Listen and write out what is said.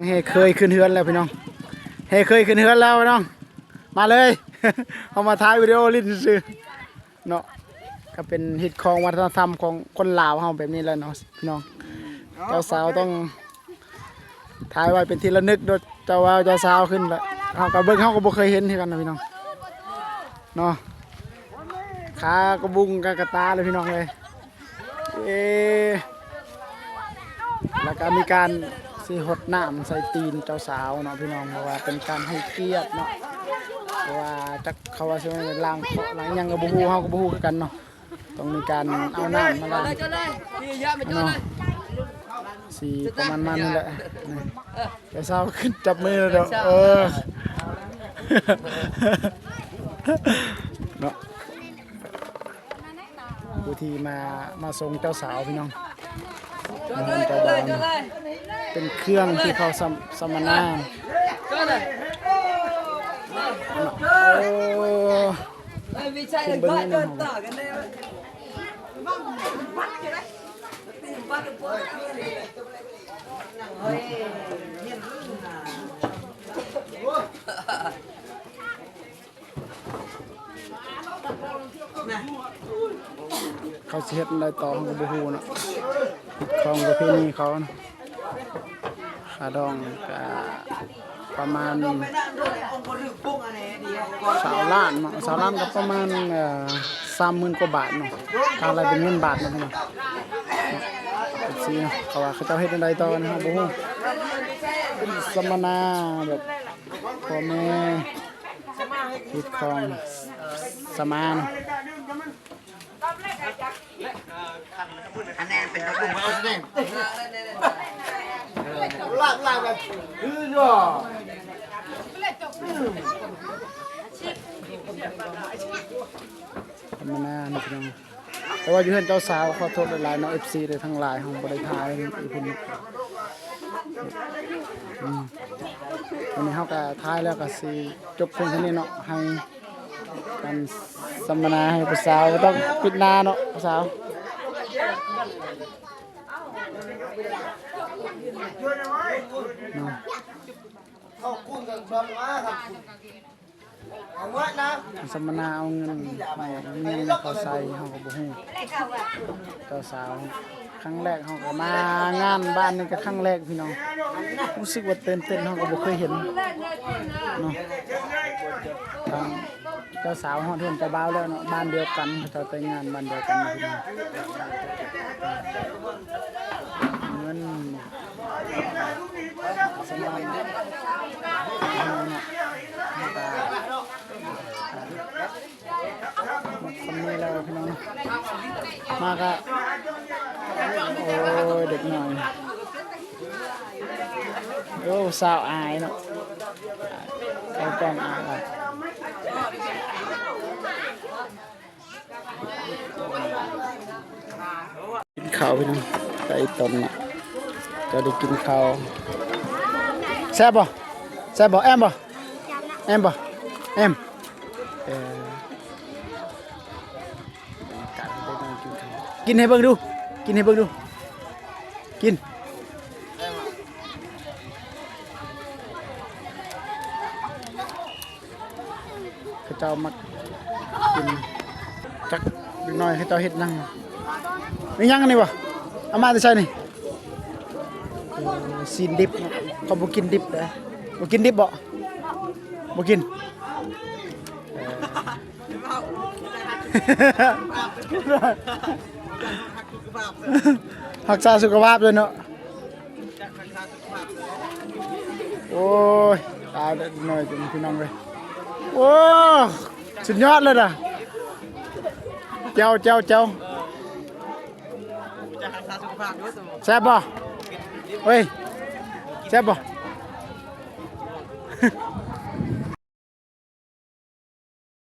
เฮ้เคยขึ้นเฮือนแล้วพี่น้องเฮ้เคยขึ้นเฮือนแล้วพี่น้องมาเลย เอามาถ่ายวิดีโอลิ้นซื้อเนาะก็เป็นฮิตของวัฒนธรรมของคนลาวเฮาแบบนี้แหละเนาะพี่น้องเจ้าสาวต้องถ่ายไว้เป็นที่ระลึกโดยเจ้าว่าเจ้าสาวขึ้นแล้วเฮาก็เบิ่งเฮาก็บ่เคยเห็นคือกันนะพี่น้องเนาะขากระบุงกระตาเลยพี่น้องเลยแล้วก็มีการสิหดน้ำใส่ตีนเจ้าสาวเนาะพี่น้องเพราะว่าเป็นการให้เกียรติเนาะเพราะว่าจักเขาว่าสิล้างเคาะล้างหยังก็บ่ฮู้เฮาก็บ่ฮู้คือกันเนาะต้องมีการเอาน้ำมาล้างเนาะสีประมาณนั้นนี่แหละเจ้าสาวขึ้นจับมือแล้วเด้อเนาะผู้ที่มาส่งเจ้าสาวพี่น้องเจ้าบ่าวเป็นเครื่องที่เขาสมนาไม่ใช่เลยบ้านเดินต่อกันเลยเขาเฮ็ดได้ต่อของบ่ฮู้เนาะของประเพณีเขานะขาดองก็ประมาณ20,000,000เนาะ20,000,000ก็ประมาณ30,000 กว่าบาทเนาะถ้าอะไรเป็นเงินบาทเนาะพี่น้องสิเนาะเขาว่าเขาเจ้าเฮ็ดได้ต่อนะบ่ฮู้เป็นสัมมนาแบบพ่อแม่เฮ็ดของสมานอันนี้เป็นกระปุกเอาสิลากแบบเนาะธรรมนานี่พี่น้องแต่ว่าอยู่เฮือนเจ้าสาวขอโทษหลายๆเนาะ FC ได้ทั้งหลายเฮาบ่ได้ถ่ายอีพุ่นวันนี้เฮาก็ถ่ายแล้วก็สิจบเพียงเท่านี้เนาะให้การสัมมนาให้ผู้สาวก็ต้องปิดหน้าเนาะผู้สาวสัมมนาเอาเงินเขาใส่เฮาก็บ่ฮู้เจ้าสาวครั้งแรกเฮาก็มางานบ้านนี่ก็ครั้งแรกพี่น้องรู้สึกว่าตื่นเต้นเฮาก็บ่เคยเห็นเนาะเจ้าสาวฮอดเฮือนเจ้าบ่าวแล้วเนาะบ้านเดียวกันเขาแต่งงานบ้านเดียวกันพี่น้องเงินสมานคนนี้แล้วพี่น้องมาก็โอ้ยเด็กหน่อยโอ้สาวอายเนาะเขากล้องอายกินข้าวพี่น้องไก่ต้มน่ะจะได้กินข้าวแซ่บบ่แซ่บบ่แอมบ่แอมบ่แอมกินให้เบิ่งดูกินให้เบิ่งดูกินเขาเจ้ามักกินจักน้อยเขาเจ้าเฮ็ดนั่งมียังนี่บ่เอามาจะใช่นี่ซีนดิบเขาบ่กินดิบเด้บ่กินดิบบ่กินรักษาสุขภาพด้วยเนาะโอ้ยตายหน่อยเป็นพี่น้องเลยโอ้สุดยอดเลยนะเจ้าแซ่บป่ะเฮ้ยแซ่บป่ะ